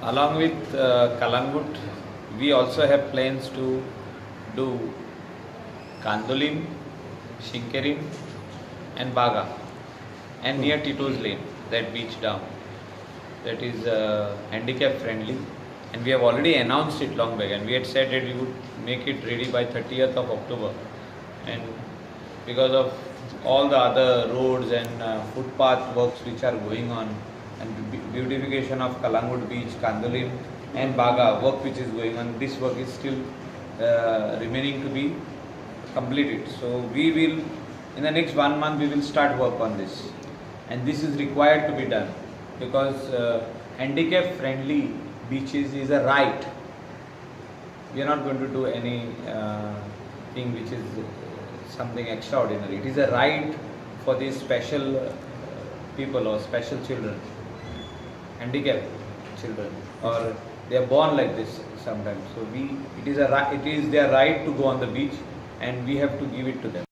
Along with Kalangut, we also have plans to do Kandolim, Shinkerim and Baga and near Tito's Lane, that beach down. That is handicap friendly, and we have already announced it long back, and we had said that we would make it ready by 30th of October, and because of all the other roads and footpath works which are going on, and beautification of Kalangut beach, Kandolim and Baga work which is going on, this work is still remaining to be completed. So we will, in the next 1 month, we will start work on this, and this is required to be done because handicap friendly beaches is a right. We are not going to do any thing which is something extraordinary. It is a right for these special people or special children, handicapped children, or they are born like this sometimes. So it is their right to go on the beach, and we have to give it to them.